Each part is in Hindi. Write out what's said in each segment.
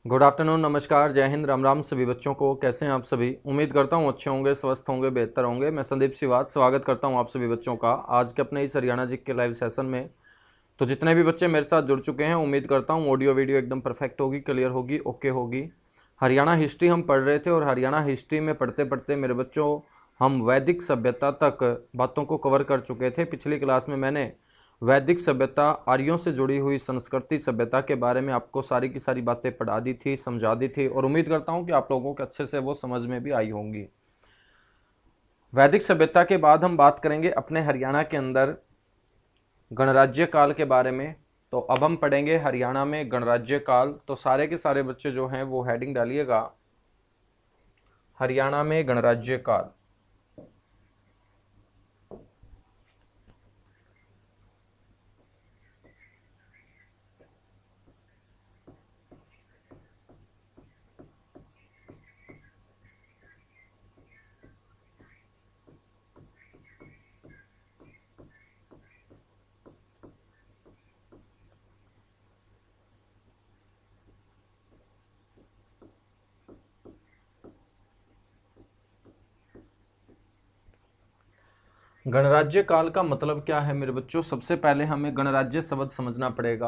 गुड आफ्टरनून, नमस्कार, जय हिंद, राम राम सभी बच्चों को। कैसे हैं आप सभी? उम्मीद करता हूं अच्छे होंगे, स्वस्थ होंगे, बेहतर होंगे। मैं संदीप सिवात स्वागत करता हूं आप सभी बच्चों का आज के अपने इस हरियाणा जी के लाइव सेशन में। तो जितने भी बच्चे मेरे साथ जुड़ चुके हैं, उम्मीद करता हूं ऑडियो वीडियो एकदम परफेक्ट होगी, क्लियर होगी, ओके होगी। हरियाणा हिस्ट्री हम पढ़ रहे थे और हरियाणा हिस्ट्री में पढ़ते पढ़ते मेरे बच्चों हम वैदिक सभ्यता तक बातों को कवर कर चुके थे। पिछली क्लास में मैंने वैदिक सभ्यता, आर्यों से जुड़ी हुई संस्कृति सभ्यता के बारे में आपको सारी की सारी बातें पढ़ा दी थी, समझा दी थी और उम्मीद करता हूं कि आप लोगों को अच्छे से वो समझ में भी आई होंगी। वैदिक सभ्यता के बाद हम बात करेंगे अपने हरियाणा के अंदर गणराज्य काल के बारे में। तो अब हम पढ़ेंगे हरियाणा में गणराज्य काल। तो सारे के सारे बच्चे जो हैं वो हेडिंग डालिएगा, हरियाणा में गणराज्य काल। गणराज्य काल का मतलब क्या है मेरे बच्चों? सबसे पहले हमें गणराज्य शब्द समझना पड़ेगा।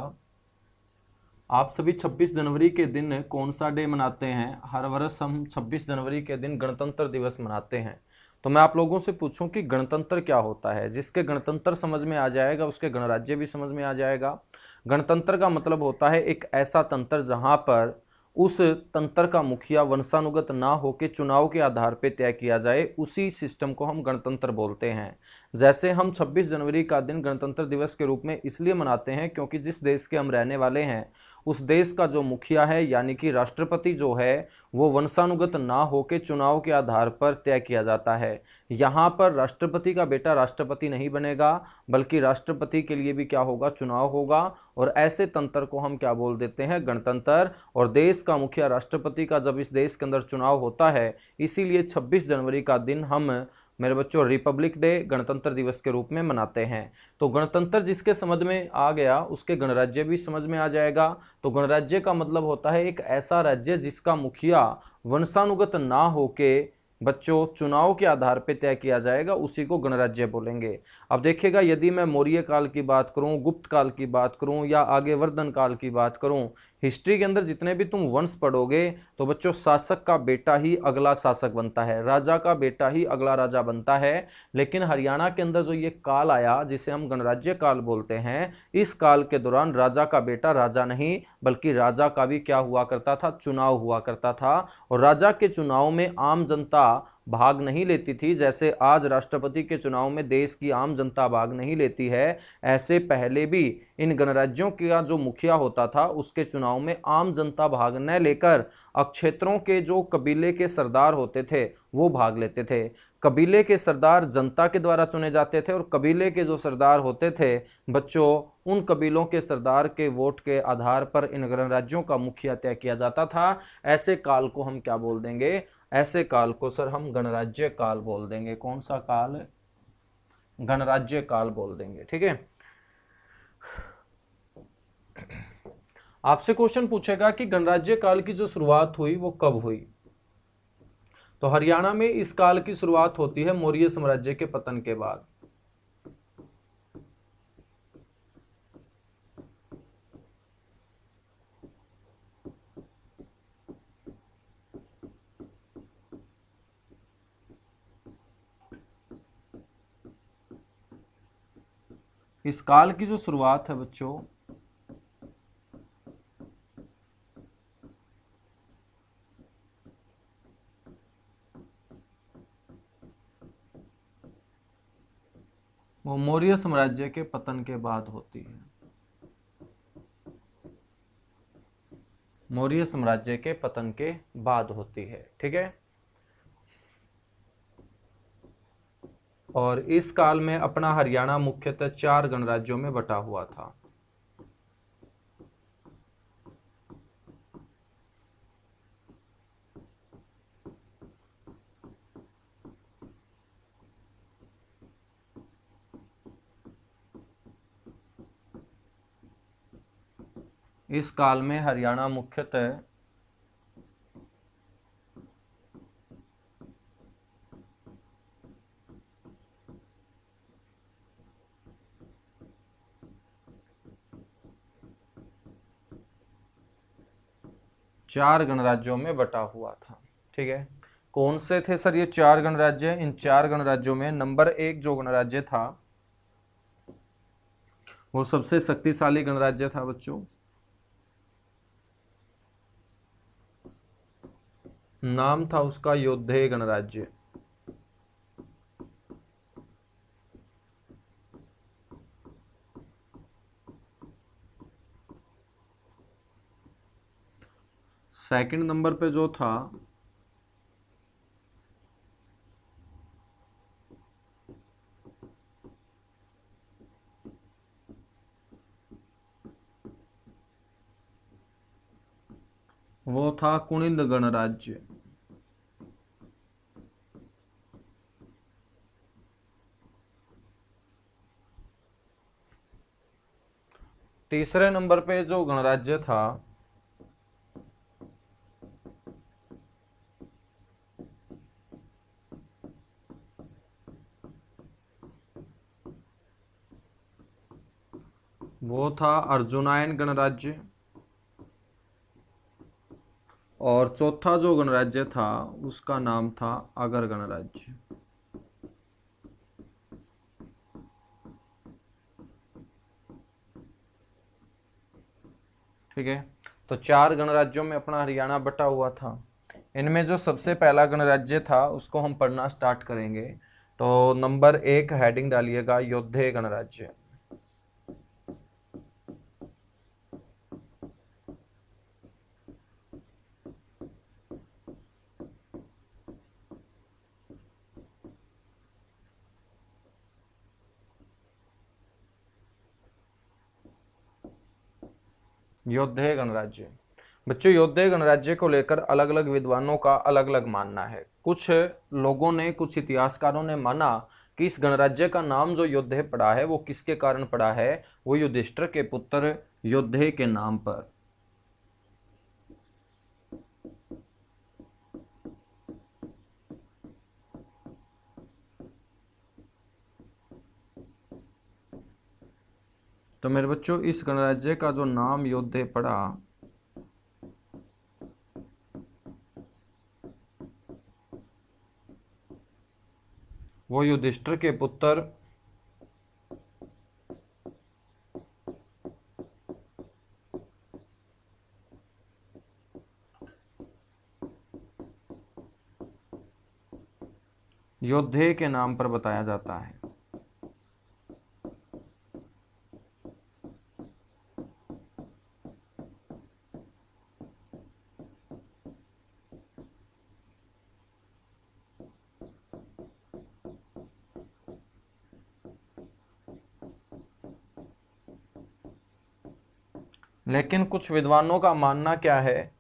आप सभी 26 जनवरी के दिन कौन सा डे मनाते हैं? हर वर्ष हम 26 जनवरी के दिन गणतंत्र दिवस मनाते हैं। तो मैं आप लोगों से पूछूं कि गणतंत्र क्या होता है? जिसके गणतंत्र समझ में आ जाएगा उसके गणराज्य भी समझ में आ जाएगा। गणतंत्र का मतलब होता है एक ऐसा तंत्र जहां पर उस तंत्र का मुखिया वंशानुगत ना होकर चुनाव के आधार पर तय किया जाए, उसी सिस्टम को हम गणतंत्र बोलते हैं। जैसे हम 26 जनवरी का दिन गणतंत्र दिवस के रूप में इसलिए मनाते हैं क्योंकि जिस देश के हम रहने वाले हैं उस देश का जो मुखिया है यानी कि राष्ट्रपति जो है वो वंशानुगत ना होकर चुनाव के आधार पर तय किया जाता है। यहाँ पर राष्ट्रपति का बेटा राष्ट्रपति नहीं बनेगा, बल्कि राष्ट्रपति के लिए भी क्या होगा? चुनाव होगा। और ऐसे तंत्र को हम क्या बोल देते हैं? गणतंत्र। और देश का मुखिया राष्ट्रपति का जब इस देश के अंदर चुनाव होता है, इसीलिए 26 जनवरी का दिन हम मेरे बच्चों रिपब्लिक डे, गणतंत्र दिवस के रूप में मनाते हैं। तो गणतंत्र जिसके समझ में आ गया उसके गणराज्य भी समझ में आ जाएगा। तो गणराज्य का मतलब होता है एक ऐसा राज्य जिसका मुखिया वंशानुगत ना होके बच्चों चुनाव के आधार पर तय किया जाएगा, उसी को गणराज्य बोलेंगे। अब देखिएगा, यदि मैं मौर्य काल की बात करूं, गुप्त काल की बात करूं या आगे वर्धन काल की बात करूं, हिस्ट्री के अंदर जितने भी तुम वंश पढ़ोगे तो बच्चों शासक का बेटा ही अगला शासक बनता है, राजा का बेटा ही अगला राजा बनता है। लेकिन हरियाणा के अंदर जो ये काल आया जिसे हम गणराज्य काल बोलते हैं, इस काल के दौरान राजा का बेटा राजा नहीं बल्कि राजा का भी क्या हुआ करता था? चुनाव हुआ करता था। और राजा के चुनाव में आम जनता भाग नहीं लेती थी। जैसे आज राष्ट्रपति के चुनाव में देश की आम जनता भाग नहीं लेती है, ऐसे पहले भी इन गणराज्यों का जो मुखिया होता था उसके चुनाव में आम जनता भाग न लेकर क्षेत्रों के जो कबीले के सरदार होते थे वो भाग लेते थे। कबीले के सरदार जनता के द्वारा चुने जाते थे और कबीले के जो सरदार होते थे बच्चों, उन कबीलों के सरदार के वोट के आधार पर इन गणराज्यों का मुखिया तय किया जाता था। ऐसे काल को हम क्या बोल देंगे? ऐसे काल को सर हम गणराज्य काल बोल देंगे। कौन सा काल? गणराज्य काल बोल देंगे। ठीक है। आपसे क्वेश्चन पूछेगा कि गणराज्य काल की जो शुरुआत हुई वो कब हुई? तो हरियाणा में इस काल की शुरुआत होती है मौर्य साम्राज्य के पतन के बाद। इस काल की जो शुरुआत है बच्चों वो मौर्य साम्राज्य के पतन के बाद होती है। मौर्य साम्राज्य के पतन के बाद होती है। ठीक है। और इस काल में अपना हरियाणा मुख्यतः 4 गणराज्यों में बटा हुआ था। इस काल में हरियाणा मुख्यतः 4 गणराज्यों में बटा हुआ था। ठीक है, कौन से थे सर ये 4 गणराज्य? इन 4 गणराज्यों में नंबर 1 जो गणराज्य था वो सबसे शक्तिशाली गणराज्य था बच्चों, नाम था उसका योद्धेय गणराज्य। सेकंड नंबर पे जो था वो था कुणिद गणराज्य। तीसरे नंबर पे जो गणराज्य था वो था अर्जुनायन गणराज्य। और चौथा जो गणराज्य था उसका नाम था अगर गणराज्य। ठीक है, तो 4 गणराज्यों में अपना हरियाणा बटा हुआ था। इनमें जो सबसे पहला गणराज्य था उसको हम पढ़ना स्टार्ट करेंगे। तो नंबर 1 हेडिंग डालिएगा योद्धेय गणराज्य। योद्धेय गणराज्य। बच्चों योद्धेय गणराज्य को लेकर अलग अलग विद्वानों का अलग अलग मानना है। कुछ लोगों ने, कुछ इतिहासकारों ने माना कि इस गणराज्य का नाम जो योद्धेय पड़ा है वो किसके कारण पड़ा है? वो युधिष्ठिर के पुत्र योद्धेय के नाम पर। तो मेरे बच्चों इस गणराज्य का जो नाम योद्धेय पड़ा वो युधिष्ठिर के पुत्र योद्धेय के नाम पर बताया जाता है। लेकिन कुछ विद्वानों का मानना क्या है?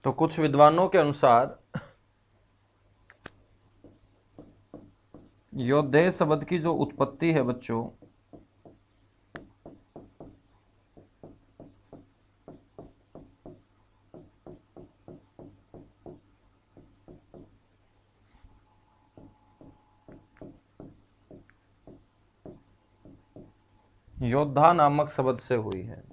तो कुछ विद्वानों के अनुसार योद्धेय शब्द की जो उत्पत्ति है बच्चों योद्धा नामक शब्द से हुई है।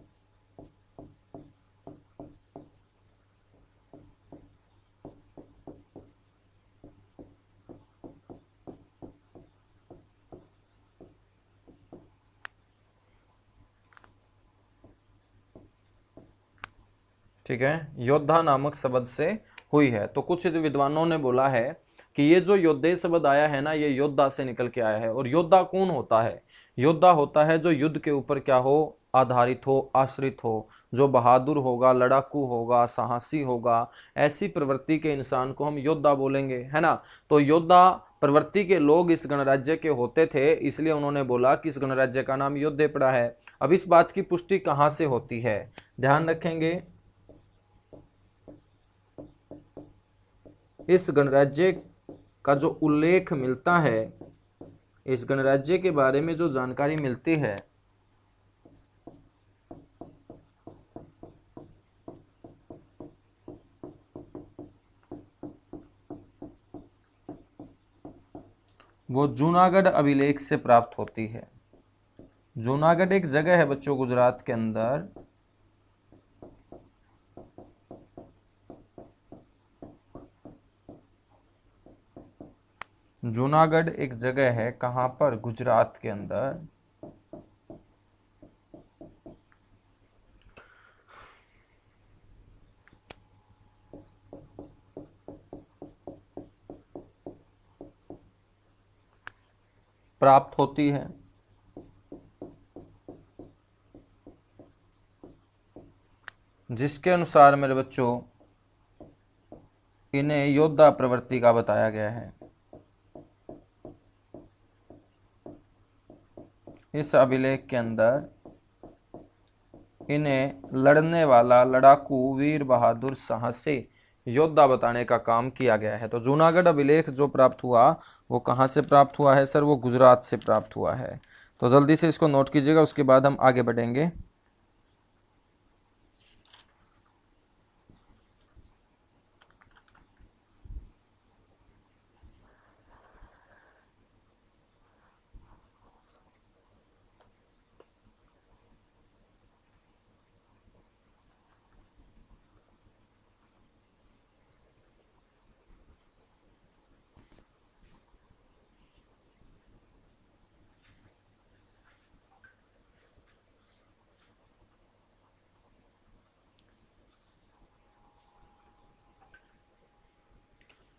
ठीक है, योद्धा नामक शब्द से हुई है। तो कुछ विद्वानों ने बोला है कि ये जो योद्धेय शब्द आया है ना, ये योद्धा से निकल के आया है। और योद्धा कौन होता है? योद्धा होता है जो युद्ध के ऊपर क्या हो? आधारित हो, आश्रित हो, जो बहादुर होगा, लड़ाकू होगा, साहसी होगा, ऐसी प्रवृत्ति के इंसान को हम योद्धा बोलेंगे, है ना। तो योद्धा प्रवृत्ति के लोग इस गणराज्य के होते थे, इसलिए उन्होंने बोला कि इस गणराज्य का नाम योद्धेय पड़ा है। अब इस बात की पुष्टि कहाँ से होती है? ध्यान रखेंगे, इस गणराज्य का जो उल्लेख मिलता है, इस गणराज्य के बारे में जो जानकारी मिलती है वो जूनागढ़ अभिलेख से प्राप्त होती है। जूनागढ़ एक जगह है बच्चों गुजरात के अंदर। जूनागढ़ एक जगह है, कहां पर? गुजरात के अंदर। प्राप्त होती है। जिसके अनुसार मेरे बच्चों इन्हें योद्धा प्रवृत्ति का बताया गया है। इस अभिलेख के अंदर इन्हें लड़ने वाला, लड़ाकू, वीर, बहादुर, साहसी योद्धा बताने का काम किया गया है। तो जूनागढ़ अभिलेख जो प्राप्त हुआ वो कहाँ से प्राप्त हुआ है सर? वो गुजरात से प्राप्त हुआ है। तो जल्दी से इसको नोट कीजिएगा, उसके बाद हम आगे बढ़ेंगे।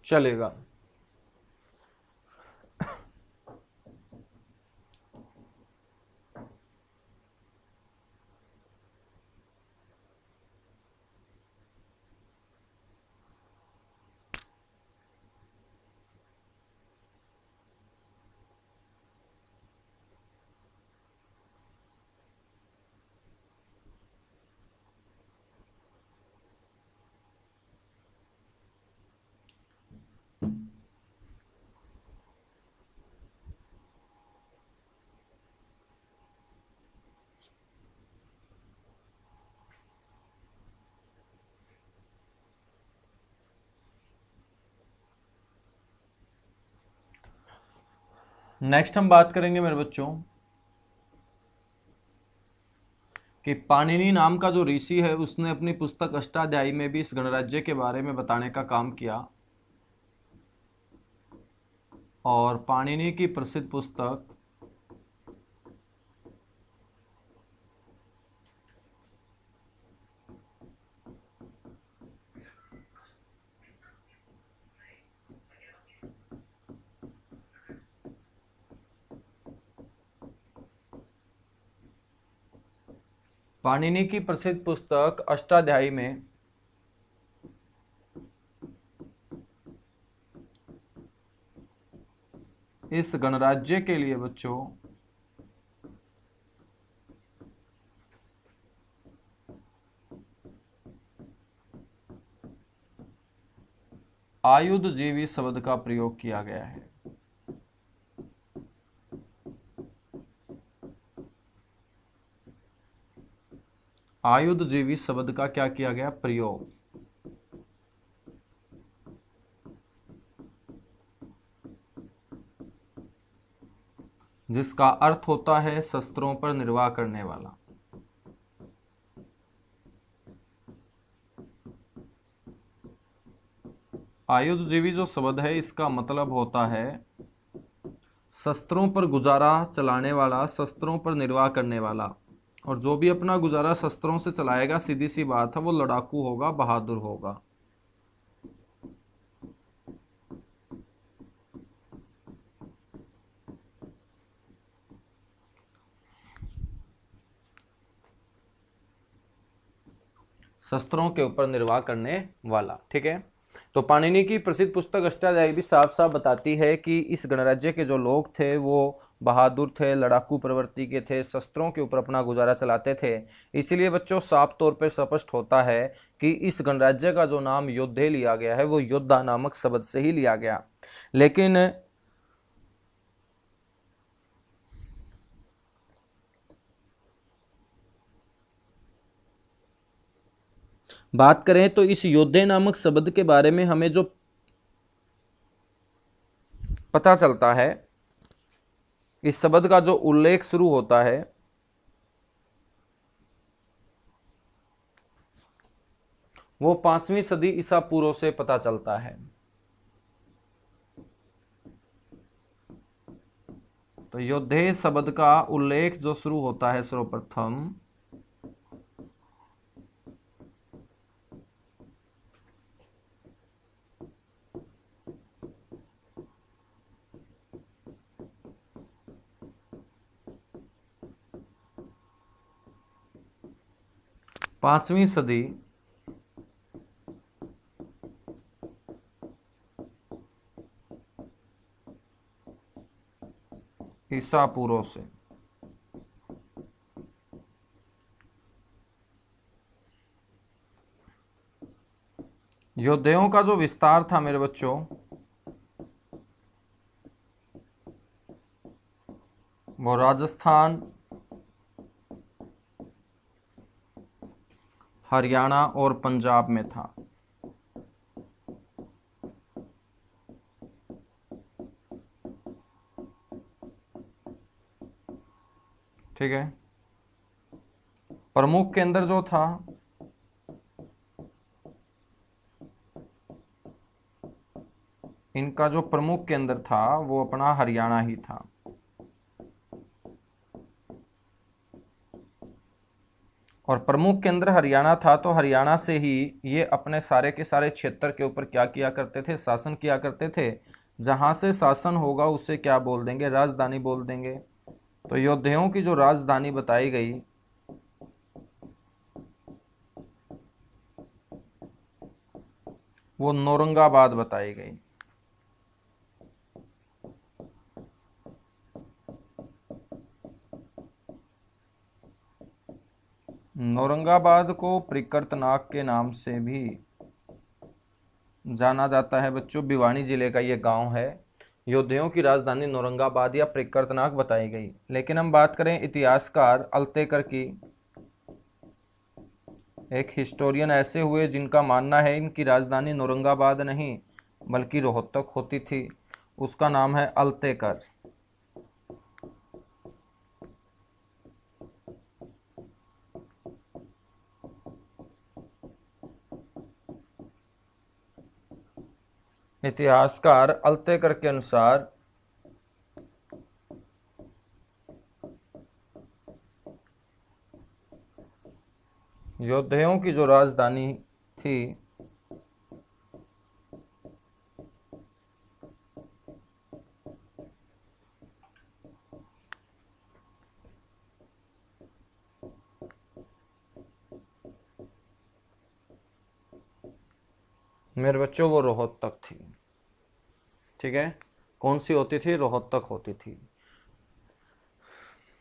चलेगा। नेक्स्ट हम बात करेंगे मेरे बच्चों कि पाणिनि नाम का जो ऋषि है उसने अपनी पुस्तक अष्टाध्यायी में भी इस गणराज्य के बारे में बताने का काम किया। और पाणिनि की प्रसिद्ध पुस्तक अष्टाध्यायी में इस गणराज्य के लिए बच्चों आयुधजीवी शब्द का प्रयोग किया गया है। आयुधजीवी शब्द का क्या किया गया? प्रयोग। जिसका अर्थ होता है शस्त्रों पर निर्वाह करने वाला। आयुधजीवी जो शब्द है इसका मतलब होता है शस्त्रों पर गुजारा चलाने वाला, शस्त्रों पर निर्वाह करने वाला। और जो भी अपना गुजारा शस्त्रों से चलाएगा, सीधी सी बात है, वो लड़ाकू होगा, बहादुर होगा। शस्त्रों के ऊपर निर्वाह करने वाला। ठीक है। तो पाणिनि की प्रसिद्ध पुस्तक अष्टाध्यायी भी साफ साफ बताती है कि इस गणराज्य के जो लोग थे वो बहादुर थे, लड़ाकू प्रवृत्ति के थे, शस्त्रों के ऊपर अपना गुजारा चलाते थे। इसीलिए बच्चों साफ तौर पर स्पष्ट होता है कि इस गणराज्य का जो नाम योद्धे लिया गया है वो योद्धा नामक शब्द से ही लिया गया। लेकिन बात करें तो इस योद्धे नामक शब्द के बारे में हमें जो पता चलता है इस शब्द का जो उल्लेख शुरू होता है वो 5वीं सदी ईसा पूर्व से पता चलता है। तो योद्धे शब्द का उल्लेख जो शुरू होता है सर्वप्रथम पांचवी सदी ईसा पूर्व से। योद्धेयों का जो विस्तार था मेरे बच्चों वो राजस्थान, हरियाणा और पंजाब में था। ठीक है, प्रमुख केंद्र जो था इनका जो प्रमुख केंद्र था वो अपना हरियाणा ही था। और प्रमुख केंद्र हरियाणा था तो हरियाणा से ही ये अपने सारे के सारे क्षेत्र के ऊपर क्या किया करते थे, शासन किया करते थे। जहां से शासन होगा उसे क्या बोल देंगे, राजधानी बोल देंगे। तो योद्धेयों की जो राजधानी बताई गई वो नौरंगाबाद बताई गई। नौरंगाबाद को प्रिकर्तनाग के नाम से भी जाना जाता है बच्चों। भिवानी जिले का ये गांव है। योद्धेयों की राजधानी नौरंगाबाद या प्रिकर्तनाग बताई गई। लेकिन हम बात करें इतिहासकार अल्तेकर की, एक हिस्टोरियन ऐसे हुए जिनका मानना है इनकी राजधानी नौरंगाबाद नहीं बल्कि रोहतक होती थी। उसका नाम है अल्तेकर। इतिहासकार अल्तेकर के अनुसार योद्धेयों की जो राजधानी थी मेरे बच्चों वो रोहतक थी। ठीक है, कौन सी होती थी, रोहतक होती थी।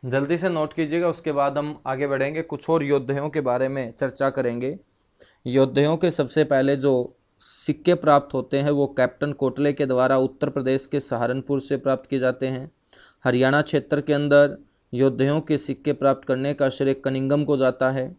जल्दी से नोट कीजिएगा, उसके बाद हम आगे बढ़ेंगे, कुछ और योद्धेयों के बारे में चर्चा करेंगे। योद्धेयों के सबसे पहले जो सिक्के प्राप्त होते हैं वो कैप्टन कोटले के द्वारा उत्तर प्रदेश के सहारनपुर से प्राप्त किए जाते हैं। हरियाणा क्षेत्र के अंदर योद्धेयों के सिक्के प्राप्त करने का श्रेय कनिंगम को जाता है।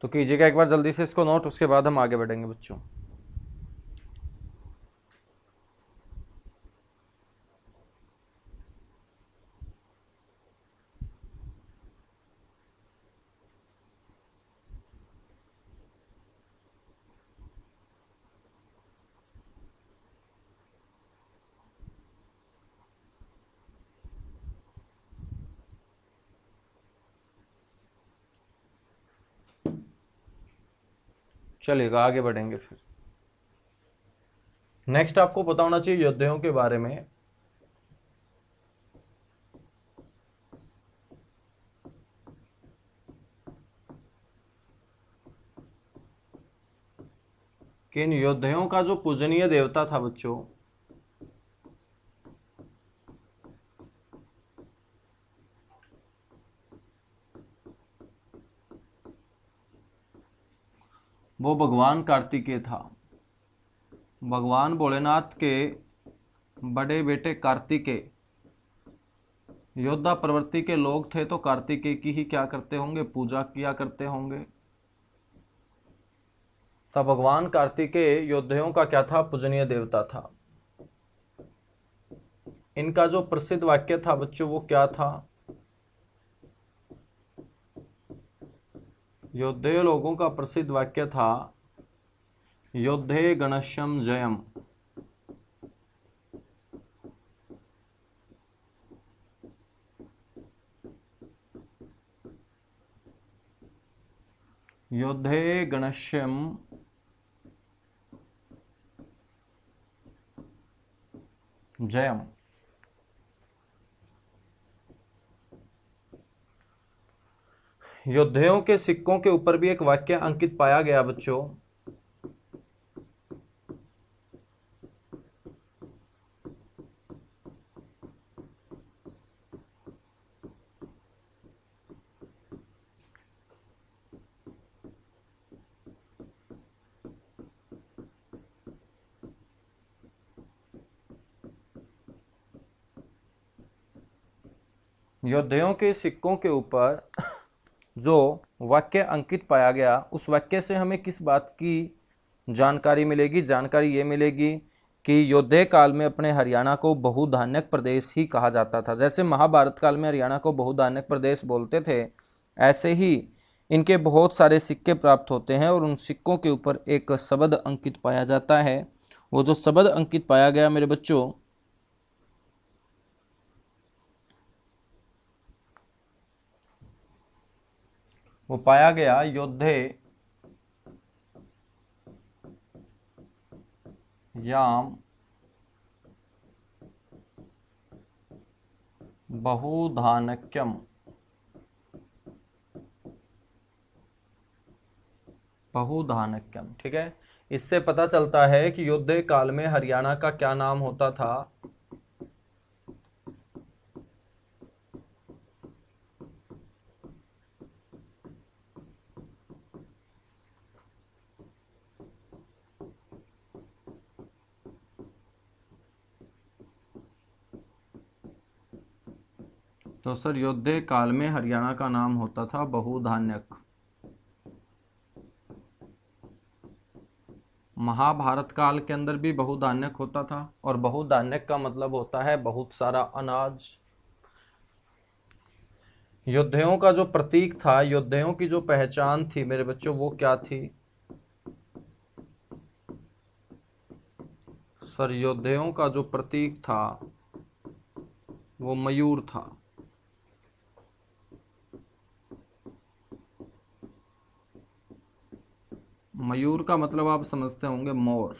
तो कीजिएगा एक बार जल्दी से इसको नोट, उसके बाद हम आगे बढ़ेंगे बच्चों। चलिएगा आगे बढ़ेंगे फिर। नेक्स्ट आपको पता होना चाहिए योद्धाओं के बारे में। कि इन योद्धाओं का जो पूजनीय देवता था बच्चों, वो भगवान कार्तिकेय था। भगवान भोलेनाथ के बड़े बेटे कार्तिकेय योद्धा प्रवृत्ति के लोग थे, तो कार्तिकेय की ही क्या करते होंगे, पूजा किया करते होंगे। तब भगवान कार्तिकेय योद्धाओं का क्या था, पूजनीय देवता था। इनका जो प्रसिद्ध वाक्य था बच्चों वो क्या था, योद्धे लोगों का प्रसिद्ध वाक्य था योद्धे गणश्यम जयम। योद्धे गणश्यम जयम। योद्धाओं के सिक्कों के ऊपर भी एक वाक्य अंकित पाया गया बच्चों। योद्धाओं के सिक्कों के ऊपर जो वाक्य अंकित पाया गया, उस वाक्य से हमें किस बात की जानकारी मिलेगी, जानकारी ये मिलेगी कि योद्धे काल में अपने हरियाणा को बहुधान्यक प्रदेश ही कहा जाता था। जैसे महाभारत काल में हरियाणा को बहुधान्यक प्रदेश बोलते थे, ऐसे ही इनके बहुत सारे सिक्के प्राप्त होते हैं और उन सिक्कों के ऊपर एक शब्द अंकित पाया जाता है। वो जो शब्द अंकित पाया गया मेरे बच्चों, वो पाया गया योद्धे याम बहुधानक्यम। बहुधानक्यम, ठीक है। इससे पता चलता है कि योद्धे काल में हरियाणा का क्या नाम होता था, तो सर योद्धे काल में हरियाणा का नाम होता था बहुधान्यक। महाभारत काल के अंदर भी बहुधान्यक होता था, और बहुधान्यक का मतलब होता है बहुत सारा अनाज। योद्धाओं का जो प्रतीक था, योद्धाओं की जो पहचान थी मेरे बच्चों, वो क्या थी सर? योद्धाओं का जो प्रतीक था वो मयूर था। मयूर का मतलब आप समझते होंगे मोर।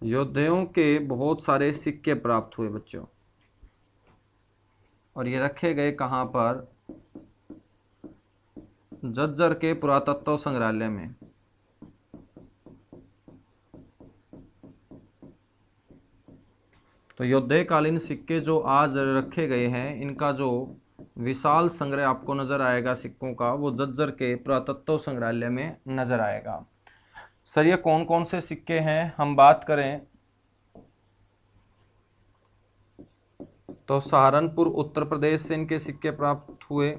योद्धाओं के बहुत सारे सिक्के प्राप्त हुए बच्चों, और ये रखे गए कहाँ पर? झज्जर के पुरातत्व संग्रहालय में। तो योद्धकालीन सिक्के जो आज रखे गए हैं, इनका जो विशाल संग्रह आपको नजर आएगा सिक्कों का, वो झज्जर के पुरातत्व संग्रहालय में नजर आएगा। सर ये कौन कौन से सिक्के हैं, हम बात करें तो सहारनपुर उत्तर प्रदेश से इनके सिक्के प्राप्त हुए।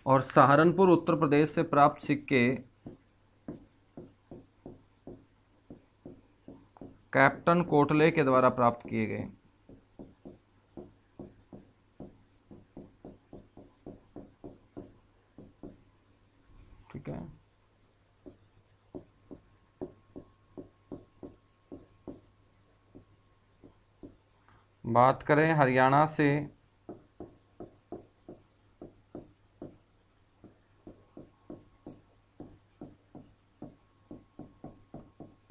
और सहारनपुर उत्तर प्रदेश से प्राप्त सिक्के कैप्टन कोटले के द्वारा प्राप्त किए गए। ठीक है। बात करें हरियाणा से,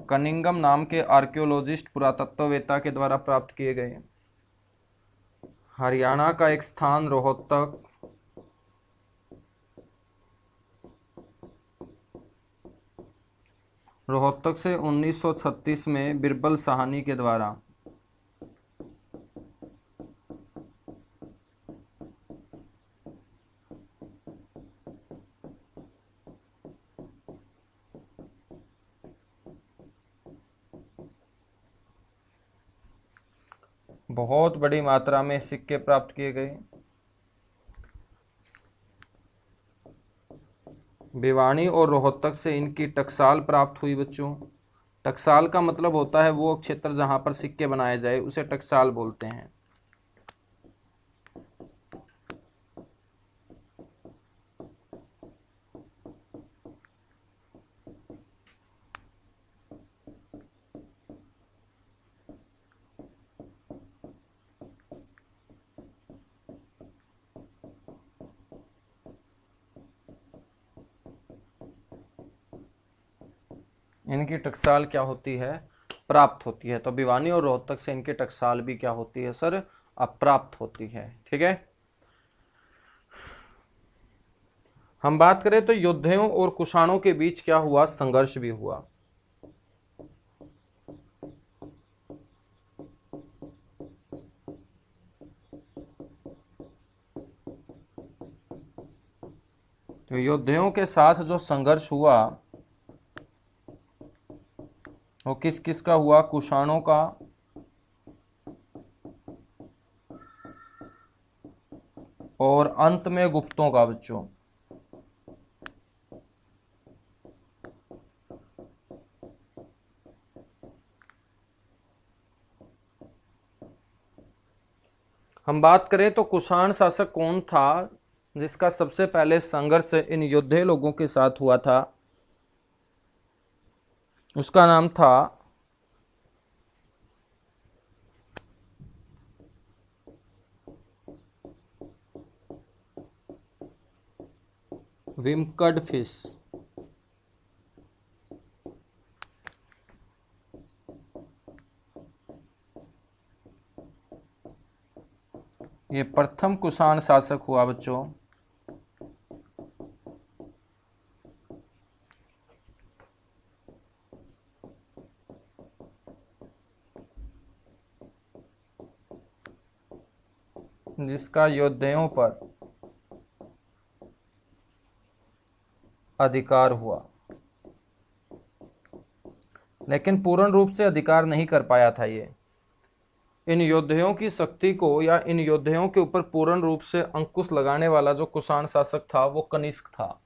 कनिंगम नाम के आर्कियोलॉजिस्ट पुरातत्ववेत्ता के द्वारा प्राप्त किए गए। हरियाणा का एक स्थान रोहतक, रोहतक से 1936 में बिरबल साहनी के द्वारा बहुत बड़ी मात्रा में सिक्के प्राप्त किए गए। भिवानी और रोहतक से इनकी टकसाल प्राप्त हुई बच्चों। टकसाल का मतलब होता है वो क्षेत्र जहां पर सिक्के बनाए जाए, उसे टकसाल बोलते हैं। इनकी टकसाल क्या होती है? प्राप्त होती है। तो भिवानी और रोहतक से इनकी टकसाल भी क्या होती है सर? अप्राप्त होती है। ठीक है। हम बात करें तो योद्धाओं और कुषाणों के बीच क्या हुआ? संघर्ष भी हुआ। तो योद्धाओं के साथ जो संघर्ष हुआ वो किस किस का हुआ? कुषाणों का और अंत में गुप्तों का बच्चों। हम बात करें तो कुषाण शासक कौन था जिसका सबसे पहले संघर्ष इन योद्धे लोगों के साथ हुआ था? उसका नाम था विमकड़फिश। ये प्रथम कुषाण शासक हुआ बच्चों। जिसका योद्धाओं पर अधिकार हुआ, लेकिन पूर्ण रूप से अधिकार नहीं कर पाया था ये। इन योद्धाओं की शक्ति को या इन योद्धाओं के ऊपर पूर्ण रूप से अंकुश लगाने वाला जो कुषाण शासक था वो कनिष्क था।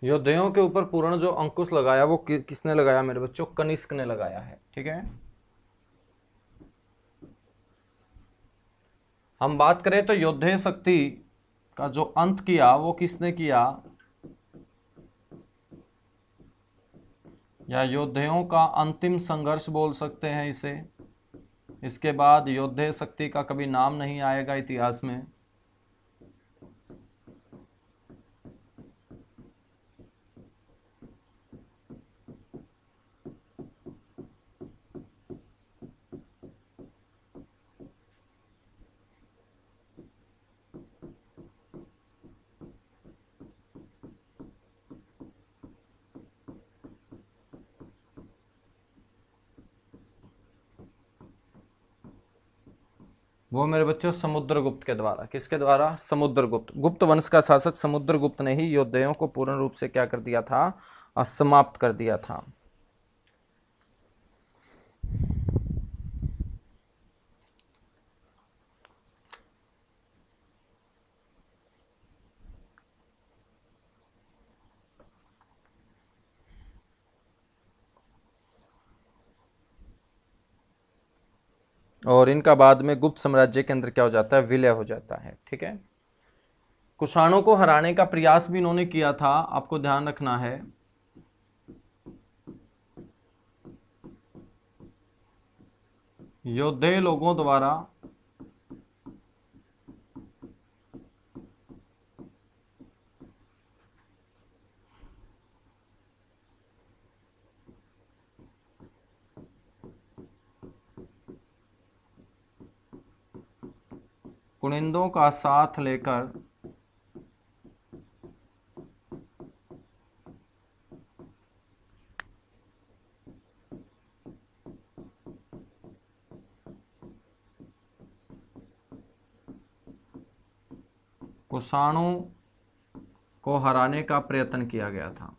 योद्धाओं के ऊपर पूर्ण जो अंकुश लगाया वो किसने लगाया मेरे बच्चों? कनिष्क ने लगाया है। ठीक है। हम बात करें तो योद्धे शक्ति का जो अंत किया वो किसने किया? या योद्धाओं का अंतिम संघर्ष बोल सकते हैं इसे। इसके बाद योद्धे शक्ति का कभी नाम नहीं आएगा इतिहास में। वो मेरे बच्चों समुद्रगुप्त के द्वारा। किसके द्वारा? समुद्रगुप्त। गुप्त वंश का शासक समुद्रगुप्त ने ही योद्धयों को पूर्ण रूप से क्या कर दिया था? समाप्त कर दिया था। और इनका बाद में गुप्त साम्राज्य के अंदर क्या हो जाता है? विलय हो जाता है। ठीक है। कुषाणों को हराने का प्रयास भी इन्होंने किया था, आपको ध्यान रखना है। योद्धे लोगों द्वारा कुनिंदों का साथ लेकर कुषाणों को हराने का प्रयत्न किया गया था।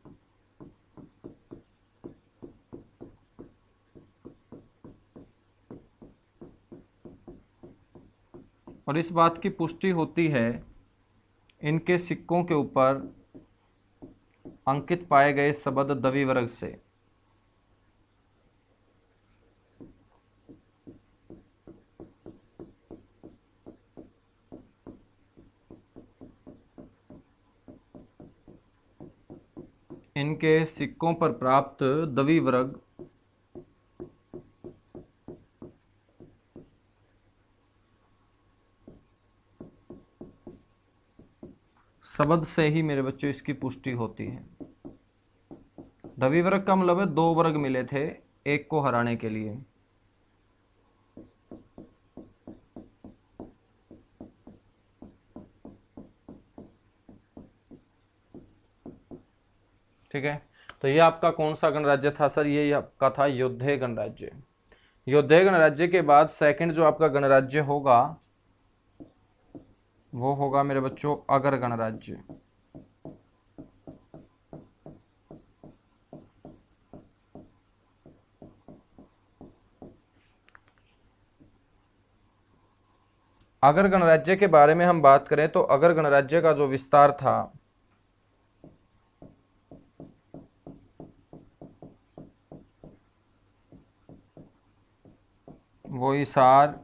और इस बात की पुष्टि होती है इनके सिक्कों के ऊपर अंकित पाए गए शब्द द्विवर्ग से। इनके सिक्कों पर प्राप्त द्विवर्ग शब्द से ही मेरे बच्चों इसकी पुष्टि होती है। द्विवर्ग का मतलब है 2 वर्ग मिले थे एक को हराने के लिए। ठीक है। तो ये आपका कौन सा गणराज्य था सर? ये आपका था योद्धे गणराज्य। योद्धे गणराज्य के बाद सेकंड जो आपका गणराज्य होगा वो होगा मेरे बच्चों अगर गणराज्य। अगर गणराज्य के बारे में हम बात करें तो अगर गणराज्य का जो विस्तार था वो हिसार,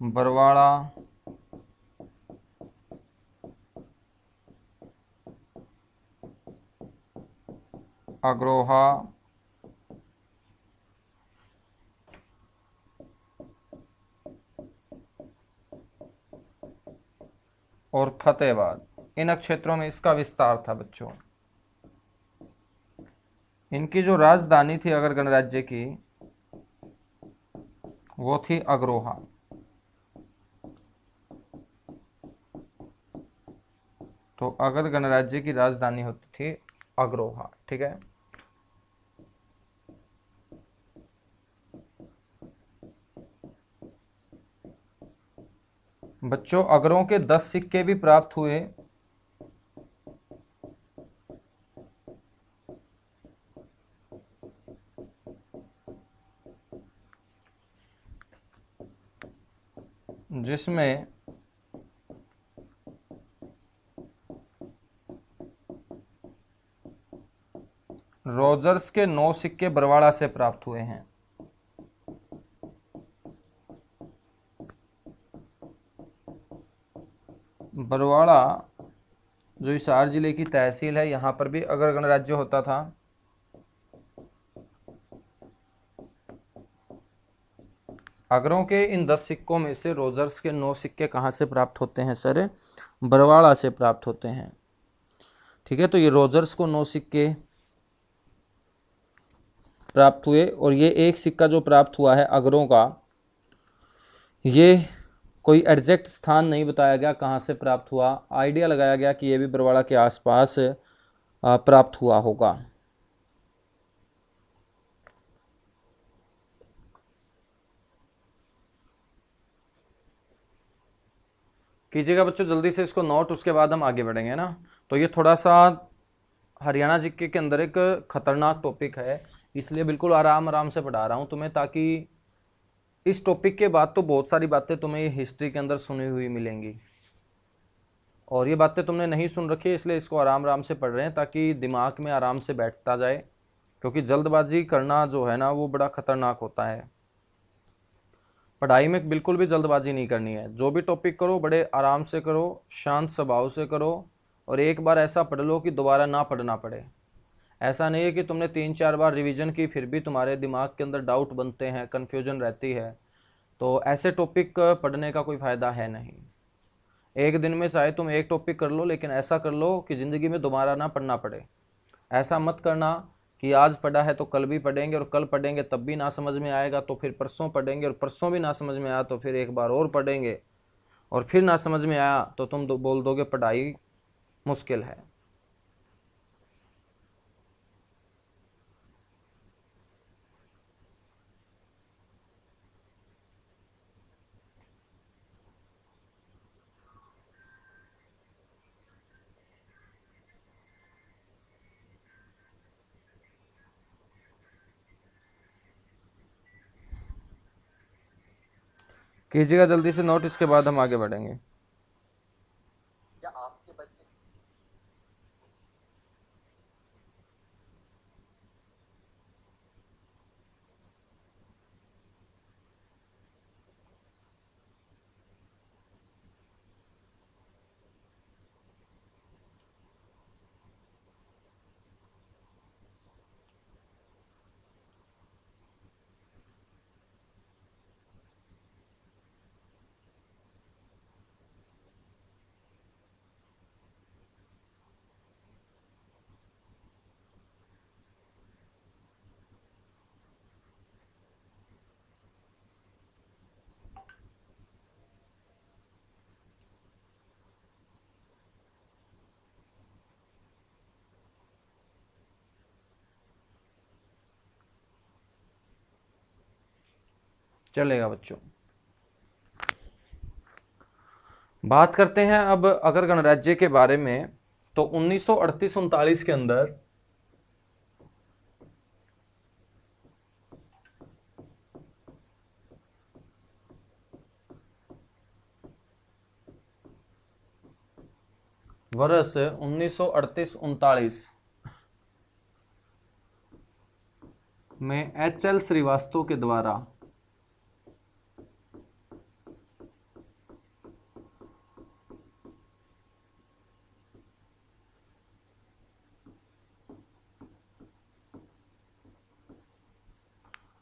बरवाड़ा, अग्रोहा, और फतेहाबाद, इन क्षेत्रों में इसका विस्तार था बच्चों। इनकी जो राजधानी थी अगर गणराज्य की वो थी अग्रोहा। तो अगर गणराज्य की राजधानी होती थी अग्रोहा। ठीक है। बच्चों अगरों के 10 सिक्के भी प्राप्त हुए। जिसमें रोजर्स के 9 सिक्के बरवाड़ा से प्राप्त हुए हैं। बरवाड़ा जो हिसार जिले की तहसील है यहाँ पर भी अगर गणराज्य होता था। अगरों के इन 10 सिक्कों में से रोजर्स के 9 सिक्के कहाँ से प्राप्त होते हैं सर? बरवाड़ा से प्राप्त होते हैं। ठीक है। तो ये रोजर्स को 9 सिक्के प्राप्त हुए और ये एक सिक्का जो प्राप्त हुआ है अगरों का, ये कोई एग्जैक्ट स्थान नहीं बताया गया कहाँ से प्राप्त हुआ। आइडिया लगाया गया कि ये भी बरवाड़ा के आसपास प्राप्त हुआ होगा। कीजिएगा बच्चों जल्दी से इसको नोट, उसके बाद हम आगे बढ़ेंगे ना। तो ये थोड़ा सा हरियाणा जीके के अंदर एक खतरनाक टॉपिक है, इसलिए बिल्कुल आराम आराम से पढ़ा रहा हूँ तुम्हें, ताकि इस टॉपिक के बाद तो बहुत सारी बातें तुम्हें हिस्ट्री के अंदर सुनी हुई मिलेंगी, और ये बातें तुमने नहीं सुन रखी है, इसलिए इसको आराम आराम से पढ़ रहे हैं ताकि दिमाग में आराम से बैठता जाए, क्योंकि जल्दबाजी करना जो है ना वो बड़ा खतरनाक होता है। पढ़ाई में बिल्कुल भी जल्दबाजी नहीं करनी है, जो भी टॉपिक करो बड़े आराम से करो, शांत स्वभाव से करो, और एक बार ऐसा पढ़ लो कि दोबारा ना पढ़ना पड़े। ऐसा नहीं है कि तुमने 3-4 बार रिवीजन की फिर भी तुम्हारे दिमाग के अंदर डाउट बनते हैं, कन्फ्यूजन रहती है, तो ऐसे टॉपिक पढ़ने का कोई फ़ायदा है नहीं। एक दिन में चाहे तुम एक टॉपिक कर लो, लेकिन ऐसा कर लो कि ज़िंदगी में दोबारा ना पढ़ना पड़े। ऐसा मत करना कि आज पढ़ा है तो कल भी पढ़ेंगे, और कल पढ़ेंगे तब भी ना समझ में आएगा तो फिर परसों पढ़ेंगे, और परसों भी ना समझ में आया तो फिर एक बार और पढ़ेंगे, और फिर ना समझ में आया तो तुम बोल दोगे पढ़ाई मुश्किल है। कीजिएगा जल्दी से नोट, इसके बाद हम आगे बढ़ेंगे। चलेगा बच्चों, बात करते हैं अब अगर गणराज्य के बारे में। तो 1938-39 के अंदर वर्ष 1938-39 में HL श्रीवास्तव के द्वारा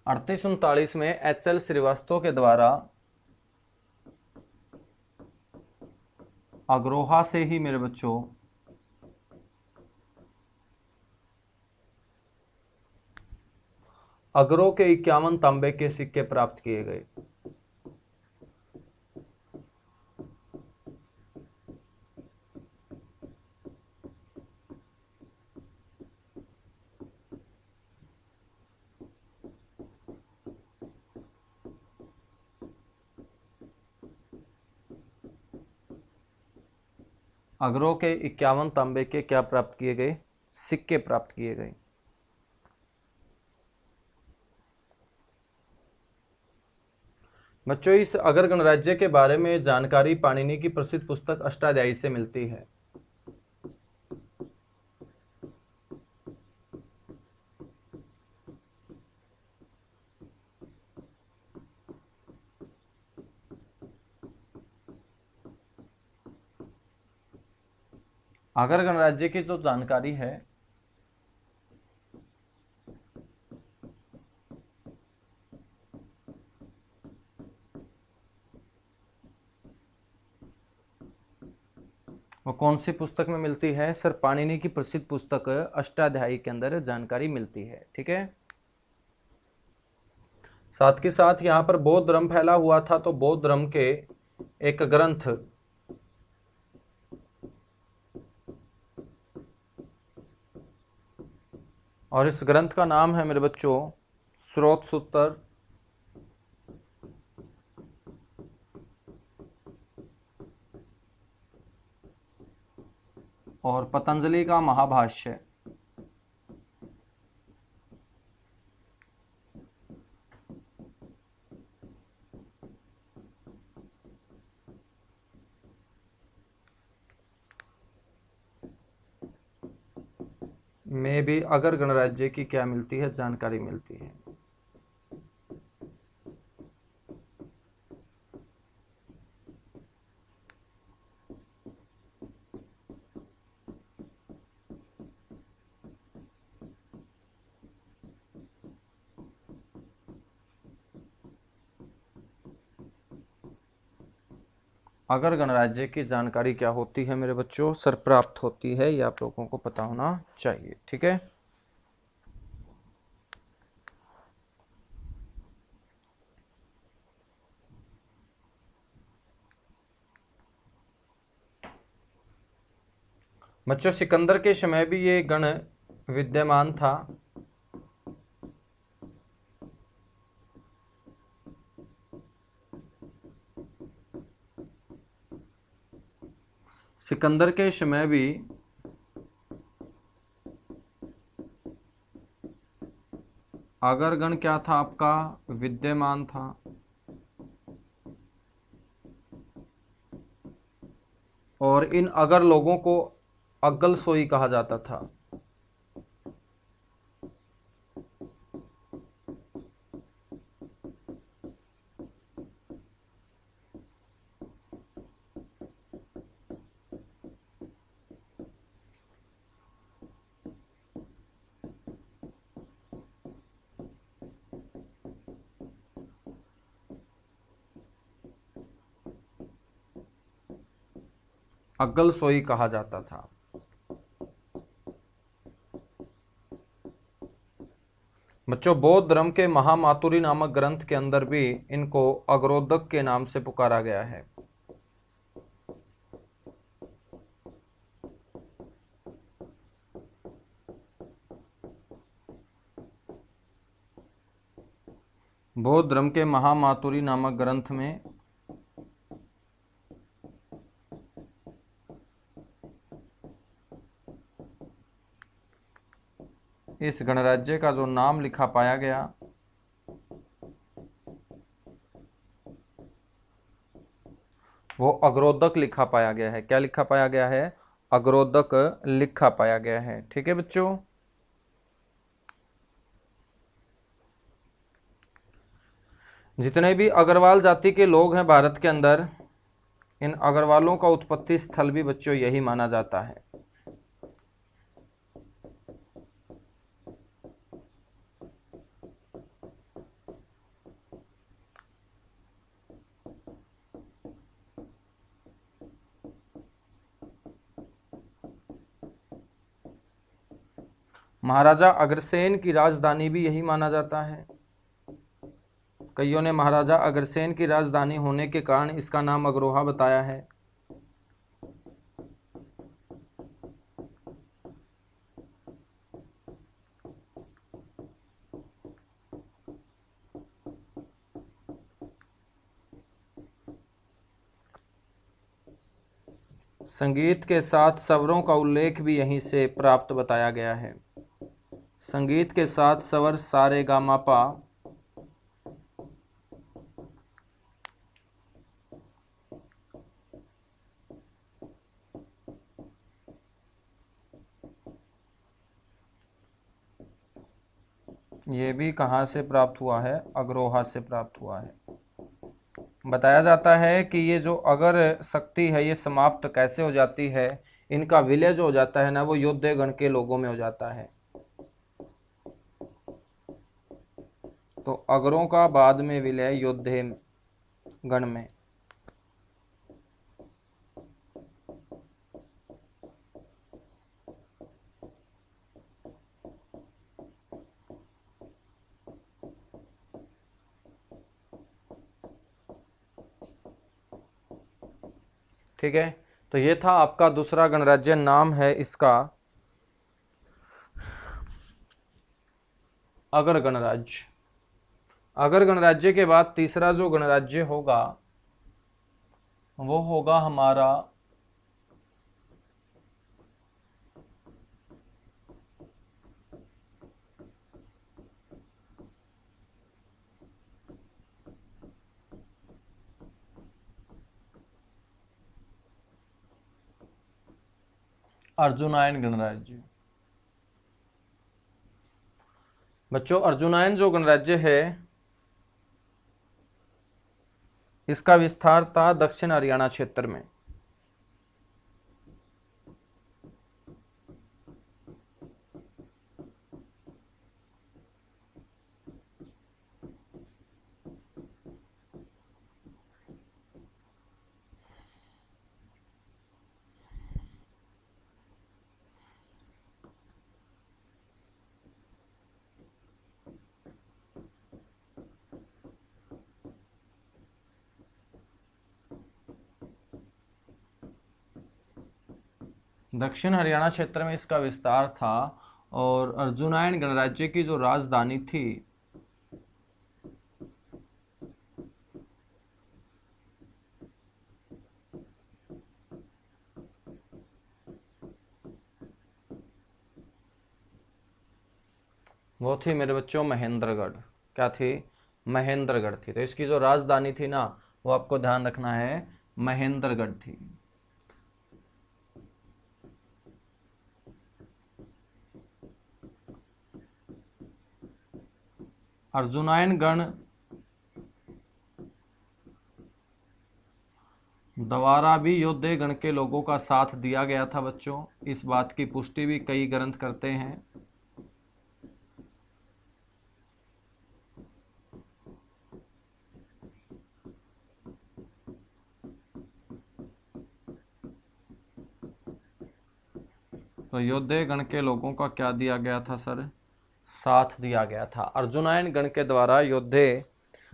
अड़तीस उनतालीस में HL श्रीवास्तव के द्वारा अग्रोहा से ही मेरे बच्चों अगरो के 51 तांबे के सिक्के प्राप्त किए गए। अगरो के 51 तांबे के क्या प्राप्त किए गए? सिक्के प्राप्त किए गए। बच्चों इस अगर गणराज्य के बारे में जानकारी पाणिनि की प्रसिद्ध पुस्तक अष्टाध्यायी से मिलती है। अगर गणराज्य की जो जानकारी है वो कौन सी पुस्तक में मिलती है? सर पाणिनि की प्रसिद्ध पुस्तक अष्टाध्यायी के अंदर जानकारी मिलती है। ठीक है, साथ के साथ यहाँ पर बौद्ध धर्म फैला हुआ था, तो बौद्ध धर्म के एक ग्रंथ और इस ग्रंथ का नाम है मेरे बच्चों स्रोत सूत्र। और पतंजलि का महाभाष्य। में भी अगर गणराज्य की क्या मिलती है, जानकारी मिलती है। अगर गणराज्य की जानकारी क्या होती है मेरे बच्चों, सर प्राप्त होती है, ये आप लोगों को पता होना चाहिए। ठीक है, बच्चों सिकंदर के समय भी ये गण विद्यमान था। सिकंदर के समय भी अगर गण क्या था आपका, विद्यमान था। और इन अगर लोगों को अग्गल सोई कहा जाता था। अग्गल सोई कहा जाता था। बच्चों बौद्ध धर्म के महामातुरी नामक ग्रंथ के अंदर भी इनको अग्रोदक के नाम से पुकारा गया है। बौद्ध धर्म के महामातुरी नामक ग्रंथ में इस गणराज्य का जो नाम लिखा पाया गया वो अग्रोदक लिखा पाया गया है। क्या लिखा पाया गया है? अग्रोदक लिखा पाया गया है। ठीक है बच्चों, जितने भी अग्रवाल जाति के लोग हैं भारत के अंदर, इन अग्रवालों का उत्पत्ति स्थल भी बच्चों यही माना जाता है। महाराजा अग्रसेन की राजधानी भी यही माना जाता है। कईयों ने महाराजा अग्रसेन की राजधानी होने के कारण इसका नाम अग्रोहा बताया है। संगीत के साथ स्वरों का उल्लेख भी यहीं से प्राप्त बताया गया है। संगीत के साथ स्वर सा रे गा मा पा, ये भी कहाँ से प्राप्त हुआ है? अग्रोहा से प्राप्त हुआ है। बताया जाता है कि ये जो अगर शक्ति है ये समाप्त कैसे हो जाती है, इनका विलय जो हो जाता है ना, वो योद्धे गण के लोगों में हो जाता है। तो अगरों का बाद में विलय योद्धे गण में। ठीक है, तो ये था आपका दूसरा गणराज्य। नाम है इसका अगर गणराज्य। अगर गणराज्य के बाद तीसरा जो गणराज्य होगा वो होगा हमारा अर्जुनायन गणराज्य। बच्चों अर्जुनायन जो गणराज्य है इसका विस्तार था दक्षिण हरियाणा क्षेत्र में। दक्षिण हरियाणा क्षेत्र में इसका विस्तार था और अर्जुनायन गणराज्य की जो राजधानी थी वो थी मेरे बच्चों महेंद्रगढ़। क्या थी? महेंद्रगढ़ थी। तो इसकी जो राजधानी थी ना वो आपको ध्यान रखना है, महेंद्रगढ़ थी। अर्जुनायन गण द्वारा भी योद्धे गण के लोगों का साथ दिया गया था बच्चों। इस बात की पुष्टि भी कई ग्रंथ करते हैं। तो योद्धे गण के लोगों का क्या दिया गया था सर? साथ दिया गया था। अर्जुनायन गण के द्वारा योद्धे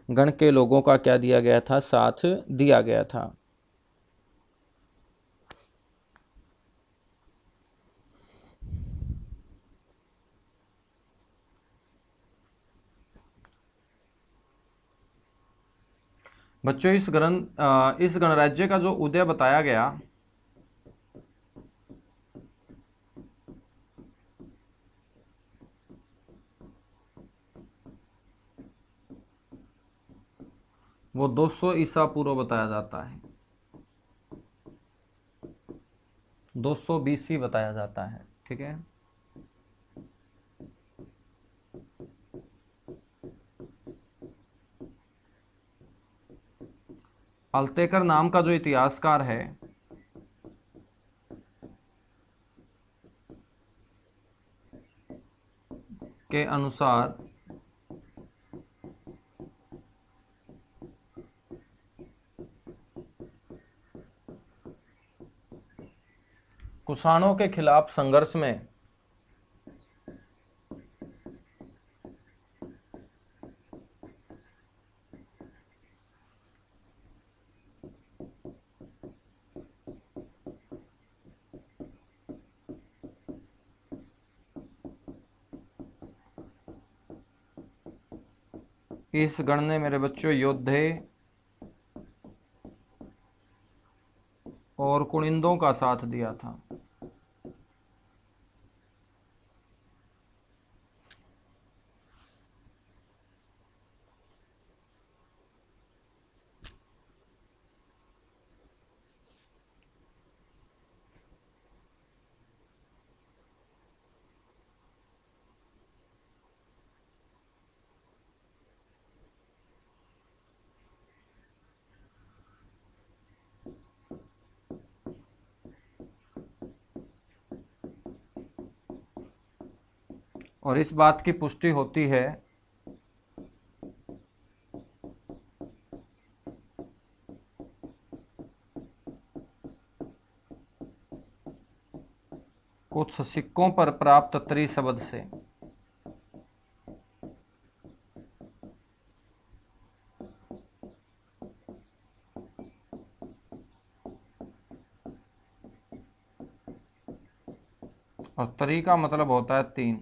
गण के लोगों का क्या दिया गया था? साथ दिया गया था। बच्चों इस गणराज्य का जो उदय बताया गया वो 200 ईसा पूर्व बताया जाता है। 200 BC बताया जाता है। ठीक है। अल्तेकर नाम का जो इतिहासकार है के अनुसार कुषाणों के खिलाफ संघर्ष में इस गण ने मेरे बच्चों योद्धे और कुनिंदों का साथ दिया था। और इस बात की पुष्टि होती है कुछ सिक्कों पर प्राप्त त्रिशब्द से। और त्रि का मतलब होता है 3।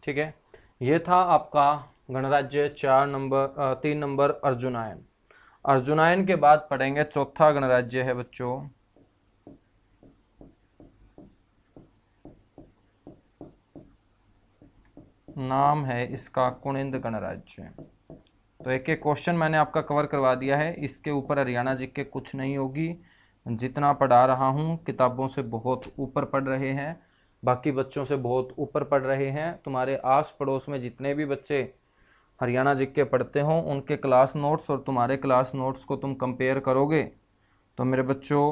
ठीक है। ये था आपका गणराज्य 3 नंबर अर्जुनायन। अर्जुनायन के बाद पढ़ेंगे चौथा गणराज्य है बच्चों नाम है इसका कुनिंद गणराज्य। तो एक एक क्वेश्चन मैंने आपका कवर करवा दिया है। इसके ऊपर हरियाणा जीके कुछ नहीं होगी। जितना पढ़ा रहा हूँ किताबों से बहुत ऊपर पढ़ रहे हैं, बाकी बच्चों से बहुत ऊपर पढ़ रहे हैं। तुम्हारे आस पड़ोस में जितने भी बच्चे हरियाणा जीके पढ़ते हों उनके क्लास नोट्स और तुम्हारे क्लास नोट्स को तुम कंपेयर करोगे तो मेरे बच्चों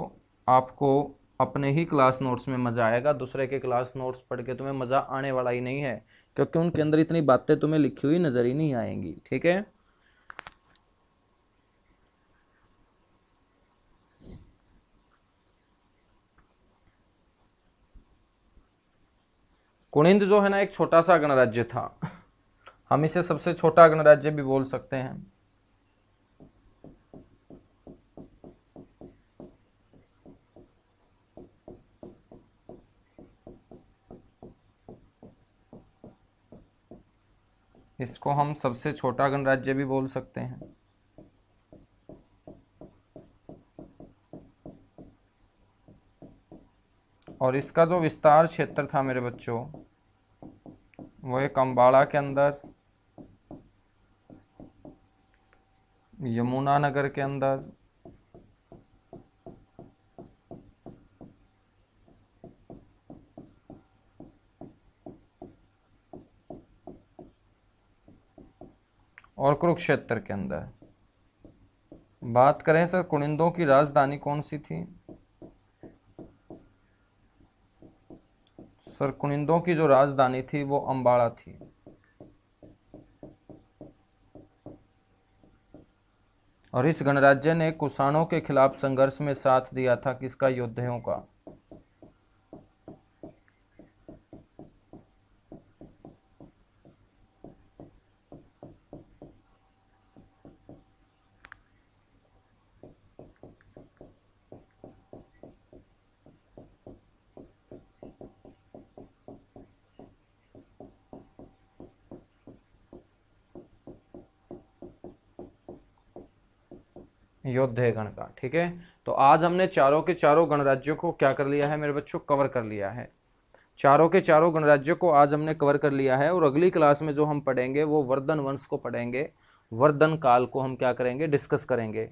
आपको अपने ही क्लास नोट्स में मज़ा आएगा। दूसरे के क्लास नोट्स पढ़ के तुम्हें मज़ा आने वाला ही नहीं है, क्योंकि उनके अंदर इतनी बातें तुम्हें लिखी हुई नज़र ही नहीं आएंगी। ठीक है। कुनिंद जो है ना एक छोटा सा गणराज्य था। हम इसे सबसे छोटा गणराज्य भी बोल सकते हैं। इसको हम सबसे छोटा गणराज्य भी बोल सकते हैं। और इसका जो विस्तार क्षेत्र था मेरे बच्चों वो एक अम्बाड़ा के अंदर, यमुनानगर के अंदर, और कुरुक्षेत्र के अंदर। बात करें सर कुनिंदों की राजधानी कौन सी थी? सर कुनिंदों की जो राजधानी थी वो अम्बाड़ा थी। और इस गणराज्य ने कुषाणों के खिलाफ संघर्ष में साथ दिया था किसका? योद्धाओं का। योद्धेगण का। ठीक है। तो आज हमने चारों के चारों गणराज्यों को क्या कर लिया है मेरे बच्चों? कवर कर लिया है। चारों के चारों गणराज्यों को आज हमने कवर कर लिया है। और अगली क्लास में जो हम पढ़ेंगे वो वर्धन वंश को पढ़ेंगे। वर्धन काल को हम क्या करेंगे? डिस्कस करेंगे।